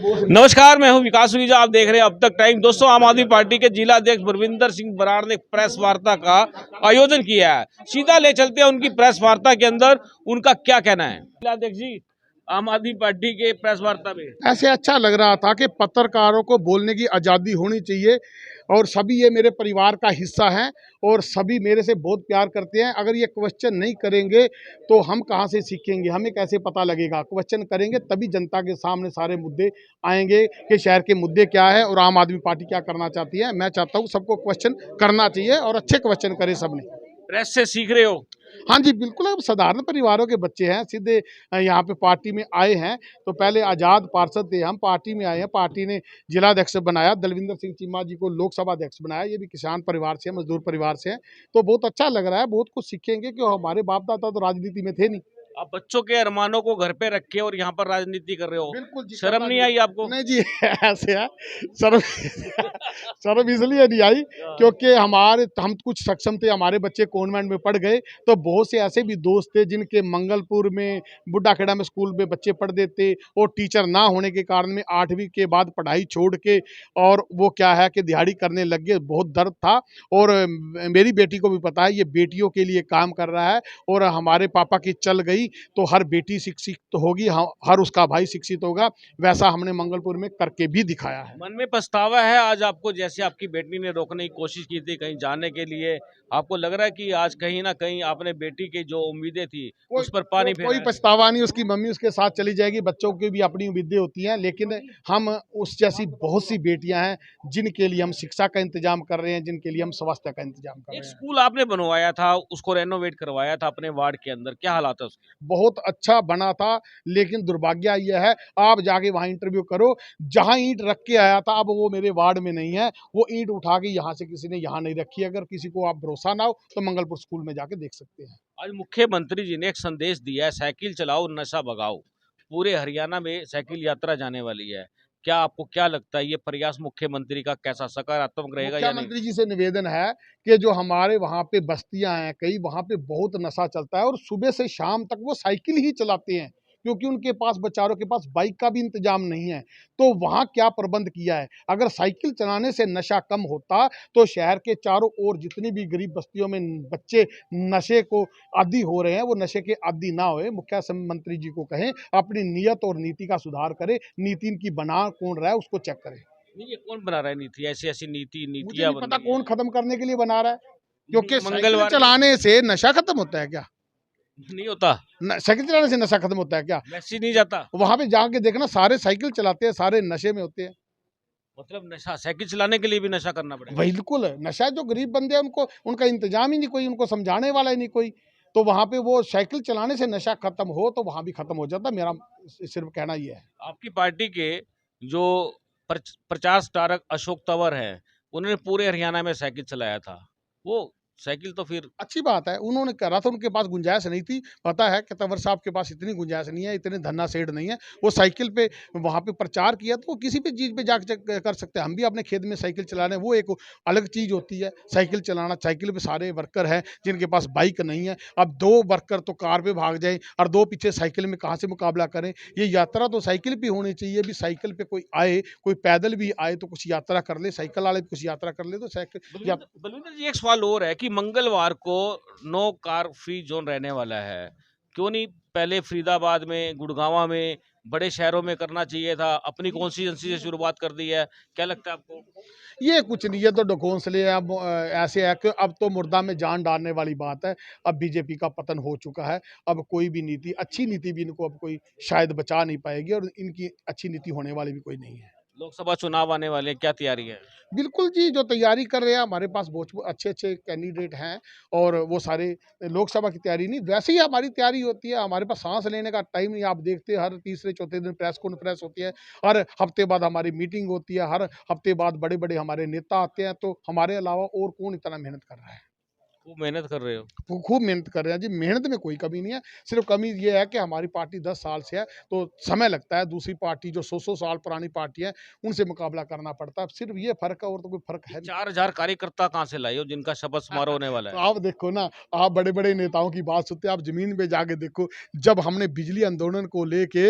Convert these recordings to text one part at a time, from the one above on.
नमस्कार, मैं हूं विकास सुरीजा। आप देख रहे हैं अब तक टाइम। दोस्तों, आम आदमी पार्टी के जिला अध्यक्ष बलविंदर सिंह बराड़ ने प्रेस वार्ता का आयोजन किया है। सीधा ले चलते हैं उनकी प्रेस वार्ता के अंदर, उनका क्या कहना है। जिला अध्यक्ष जी, आम आदमी पार्टी के प्रेस वार्ता में ऐसे अच्छा लग रहा था कि पत्रकारों को बोलने की आज़ादी होनी चाहिए और सभी ये मेरे परिवार का हिस्सा हैं और सभी मेरे से बहुत प्यार करते हैं। अगर ये क्वेश्चन नहीं करेंगे तो हम कहाँ से सीखेंगे, हमें कैसे पता लगेगा। क्वेश्चन करेंगे तभी जनता के सामने सारे मुद्दे आएंगे कि शहर के मुद्दे क्या है और आम आदमी पार्टी क्या करना चाहती है। मैं चाहता हूँ सबको क्वेश्चन करना चाहिए और अच्छे क्वेश्चन करें सबने। प्रेस से सीख रहे हो? हाँ जी, बिल्कुल। अब साधारण परिवारों के बच्चे हैं, सीधे यहाँ पे पार्टी में आए हैं। तो पहले आज़ाद पार्षद थे, हम पार्टी में आए हैं। पार्टी ने जिलाध्यक्ष बनाया, दलविंदर सिंह चीमा जी को लोकसभा अध्यक्ष बनाया। ये भी किसान परिवार से हैं, मजदूर परिवार से हैं। तो बहुत अच्छा लग रहा है, बहुत कुछ सीखेंगे कि हमारे बाप दादा तो राजनीति में थे नहीं। आप बच्चों के अरमानों को घर पे रखे और यहाँ पर राजनीति कर रहे हो, बिल्कुल जी, शर्म नहीं आई आपको? नहीं जी, ऐसे है। शर्म शर्म इसलिए नहीं आई क्योंकि हम कुछ सक्षम थे, हमारे बच्चे कॉन्वेंट में पढ़ गए। तो बहुत से ऐसे भी दोस्त थे जिनके मंगलपुर में, बुड्ढाखेड़ा में स्कूल में बच्चे पढ़ते थे और टीचर ना होने के कारण में 8वीं के बाद पढ़ाई छोड़ के और वो क्या है कि दिहाड़ी करने लग गए। बहुत दर्द था और मेरी बेटी को भी पता है, ये बेटियों के लिए काम कर रहा है और हमारे पापा की चल गई तो हर बेटी शिक्षित तो होगी, हर उसका भाई शिक्षित होगा। वैसा हमने मंगलपुर में करके भी दिखाया है। मन में पछतावा है आज आपको, जैसे आपकी बेटी ने रोकने की कोशिश की थी कहीं जाने के लिए, आपको लग रहा है कि आज कहीं ना कहीं आपने बेटी की जो उम्मीदें थी उस पर पानी फेरा कोई है? पछतावा नहीं। उसकी मम्मी उसके साथ चली जाएगी। बच्चों की भी अपनी उम्मीदें होती हैं, लेकिन हम उस जैसी बहुत सी बेटियां हैं जिनके लिए हम शिक्षा का इंतजाम कर रहे हैं, जिनके लिए हम स्वास्थ्य का इंतजाम कर एक रहे हैं। स्कूल आपने बनवाया था, उसको रेनोवेट करवाया था अपने वार्ड के अंदर, क्या हालात है उसके? बहुत अच्छा बना था, लेकिन दुर्भाग्य यह है, आप जाके वहाँ इंटरव्यू करो, जहाँ ईंट रख के आया था अब वो मेरे वार्ड में नहीं है। वो ईंट उठा के यहाँ से किसी ने यहाँ नहीं रखी। अगर किसी को आप भरोसा ना हो तो मंगलपुर स्कूल में जाके देख सकते हैं। आज मुख्यमंत्री जी ने एक संदेश दिया है, साइकिल चलाओ नशा भगाओ। पूरे हरियाणा में साइकिल यात्रा जाने वाली है। क्या आपको क्या लगता है, ये प्रयास मुख्यमंत्री का कैसा सकारात्मक रहेगा या नहीं? मुख्यमंत्री जी से निवेदन है कि जो हमारे वहाँ पे बस्तियां हैं, कई वहाँ पे बहुत नशा चलता है और सुबह से शाम तक वो साइकिल ही चलाते हैं क्योंकि उनके पास बेचारों के पास बाइक का भी इंतजाम नहीं है। तो वहाँ क्या प्रबंध किया है? अगर साइकिल चलाने से नशा कम होता तो शहर के चारों ओर जितनी भी गरीब बस्तियों में बच्चे नशे को आदी हो रहे हैं वो नशे के आदी ना होए। मुख्यमंत्री जी को कहें अपनी नीयत और नीति का सुधार करे। नीति इनकी बना कौन रहा है उसको चेक करें। नहीं, ये कौन बना रहा है नीति? ऐसी ऐसी मुझे नीतियां नहीं बन पता रही कौन है। खत्म करने के लिए बना रहा है, क्योंकि साइकिल मंगलवार को चलाने से नशा खत्म होता है क्या? नहीं होता? साइकिल चलाने से नशा खत्म होता है क्या? मैसेज नहीं जाता? वहां पे जाके देखना, सारे साइकिल चलाते हैं, सारे नशे में होते हैं। मतलब नशा, साइकिल चलाने के लिए भी नशा करना पड़ेगा? बिल्कुल नशा। जो गरीब बंदे हैं उनको, उनका इंतजाम ही नहीं कोई, उनको समझाने वाला ही नहीं कोई। तो वहां पे वो साइकिल चलाने से नशा खत्म हो तो वहां भी खत्म हो जाता। मेरा सिर्फ कहना ये है। आपकी पार्टी के जो प्रचार स्टारक अशोक तंवर हैं, उन्होंने पूरे हरियाणा में साइकिल चलाया था। वो साइकिल तो फिर अच्छी बात है, उन्होंने करा था, उनके पास गुंजाइश नहीं थी। पता है कि तंवर साहब के पास इतनी गुंजाइश नहीं है, इतने धन्ना सेठ नहीं है। वो साइकिल पे वहाँ पे प्रचार किया तो वो किसी भी चीज़ पे जाके कर सकते हैं। हम भी अपने खेत में साइकिल चला रहे हैं, वो एक अलग चीज़ होती है साइकिल चलाना। साइकिल पे सारे वर्कर हैं जिनके पास बाइक नहीं है। अब 2 वर्कर तो कार पे भाग जाएँ और 2 पीछे साइकिल में कहाँ से मुकाबला करें? ये यात्रा तो साइकिल पे होनी चाहिए। अभी साइकिल पे कोई आए, कोई पैदल भी आए तो कुछ यात्रा कर ले, साइकिल वाले भी कुछ यात्रा कर ले तो साइकिल या बलविंदर जी, एक सवाल और है कि मंगलवार को नो कार फ्री जोन रहने वाला है। क्यों नहीं पहले फरीदाबाद में, गुड़गांव में, बड़े शहरों में करना चाहिए था? अपनी कॉन्स्टिट्यूंसी से शुरुआत कर दी है, क्या लगता है आपको? ये कुछ नहीं, ये तो ढकोसले हैं। अब ऐसे है कि अब तो मुर्दा में जान डालने वाली बात है। अब बीजेपी का पतन हो चुका है। अब कोई भी नीति, अच्छी नीति भी इनको अब कोई शायद बचा नहीं पाएगी और इनकी अच्छी नीति होने वाली भी कोई नहीं है। लोकसभा चुनाव आने वाले हैं, क्या तैयारी है? बिल्कुल जी, जो तैयारी कर रहे हैं हमारे पास बहुत अच्छे-अच्छे कैंडिडेट हैं और वो सारे लोकसभा की तैयारी नहीं, वैसे ही हमारी तैयारी होती है। हमारे पास साँस लेने का टाइम नहीं। आप देखते हैं हर तीसरे-चौथे दिन प्रेस कॉन्फ्रेंस होती है, हर हफ्ते बाद हमारी मीटिंग होती है, हर हफ्ते बाद बड़े-बड़े हमारे नेता आते हैं। तो हमारे अलावा और कौन इतना मेहनत कर रहा है? खूब मेहनत कर रहे हो। वो खूब मेहनत कर रहे हैं जी, मेहनत में कोई कमी नहीं है। सिर्फ़ कमी ये है कि हमारी पार्टी 10 साल से है, तो समय लगता है। दूसरी पार्टी जो 100-100 साल पुरानी पार्टी है, उनसे मुकाबला करना पड़ता है। सिर्फ़ ये फ़र्क है और तो कोई फ़र्क ये है नहीं। 4000 कार्यकर्ता कहाँ से लाए हो जिनका शपथ समारोह होने वाला तो है? आप देखो ना, आप बड़े-बड़े नेताओं की बात सुनते हैं, आप ज़मीन पे जाके देखो, जब हमने बिजली आंदोलन को लेके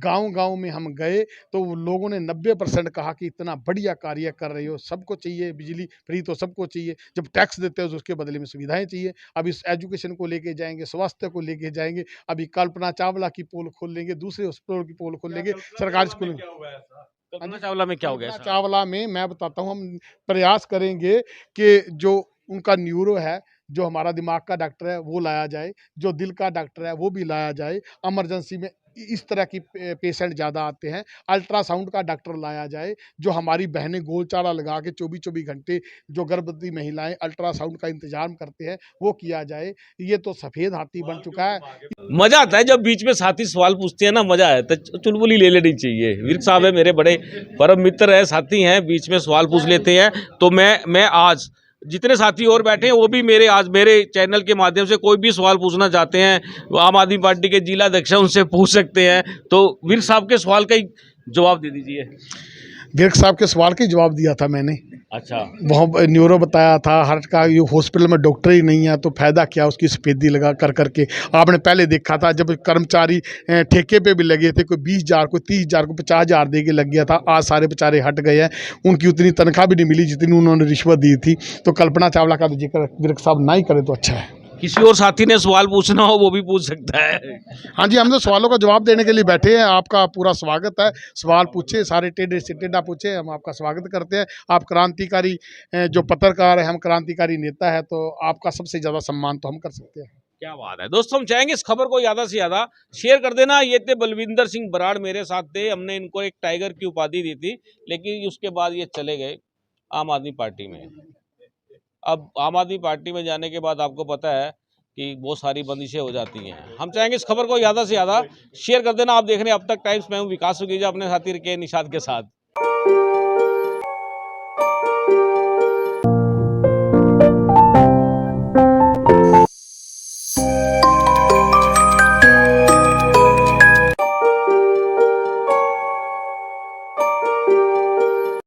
गाँव-गाँव में हम गए, तो वो लोगों ने 90% कहा कि इतना बढ़िया कार्य कर रहे हो, सबको चाहिए बिजली फ्री तो सबको चाहिए, जब टैक्स देते हो तो उसके बदले में सुविधाएँ चाहिए। अब इस एजुकेशन को लेके जाएँगे, स्वास्थ्य को लेके जाएँगे, अभी कल्पना चावला की पोल खोल लेंगे, दूसरे हॉस्पिटल की पोल खोल लेंगे, सरकारी स्कूल में। हाँ कल्पना जी, चावला में क्या हो गया कल्पना ऐसा? चावला में मैं बताता हूँ, हम प्रयास करेंगे कि जो उनका न्यूरो है, जो हमारा दिमाग का डॉक्टर है, वो लाया जाए, जो दिल का डॉक्टर है, वो भी लाया जाए। इमरजेंसी में इस तरह की पेशेंट ज़्यादा आते हैं, अल्ट्रासाउंड का डॉक्टर लाया जाए, जो हमारी बहनें गोलचारा लगा के 24-24 घंटे जो गर्भवती महिलाएँ अल्ट्रासाउंड का इंतज़ाम करते हैं, वो किया जाए। ये तो सफ़ेद हाथी बन चुका है। मजा आता है जब बीच में साथी सवाल पूछते हैं ना, मजा आता है। चुलबुली ले लेनी चाहिए। विर्क साहब है मेरे बड़े परम मित्र है, साथी हैं, बीच में सवाल पूछ लेते हैं। तो मैं आज जितने साथी और बैठे हैं वो भी मेरे आज मेरे चैनल के माध्यम से कोई भी सवाल पूछना चाहते हैं, वो आम आदमी पार्टी के जिला अध्यक्ष हैं, उनसे पूछ सकते हैं। तो विर्क साहब के सवाल का ही जवाब दे दीजिए। विर्क साहब के सवाल का ही जवाब दिया था मैंने। अच्छा, वहाँ न्यूरो बताया था, हार्ट का, ये हॉस्पिटल में डॉक्टर ही नहीं है तो फ़ायदा क्या उसकी सफ़ेदी लगा कर के। आपने पहले देखा था जब कर्मचारी ठेके पे भी लगे थे, कोई 20,000 कोई 30,000 को 50,000 दे के लग गया था। आज सारे बेचारे हट गए हैं, उनकी उतनी तनख्वाह भी नहीं मिली जितनी उन्होंने रिश्वत दी थी। तो कल्पना चावला का तो जिक्र विर्क साहब ना ही करे तो अच्छा है। किसी और साथी ने सवाल पूछना हो वो भी पूछ सकता है। हाँ जी, हम तो सवालों का जवाब देने के लिए बैठे हैं। आपका पूरा स्वागत है। सवाल पूछे, सारे टेढ़े से टेढ़ा पूछे, हम आपका स्वागत करते हैं। आप क्रांतिकारी जो पत्रकार हैं, हम क्रांतिकारी नेता हैं, तो आपका सबसे ज़्यादा सम्मान तो हम कर सकते हैं। क्या बात है दोस्तों, हम चाहेंगे इस खबर को ज़्यादा से ज़्यादा शेयर कर देना। ये थे बलविंदर सिंह बराड़ मेरे साथ थे, हमने इनको एक टाइगर की उपाधि दी थी, लेकिन उसके बाद ये चले गए आम आदमी पार्टी में। अब आम आदमी पार्टी में जाने के बाद आपको पता है कि बहुत सारी बंदिशें हो जाती हैं। हम चाहेंगे इस खबर को ज़्यादा से ज़्यादा शेयर कर देना। आप देख रहे हैं अब तक टाइम्स, मैं हूँ विकास सुगीजा अपने साथी के निषाद के साथ।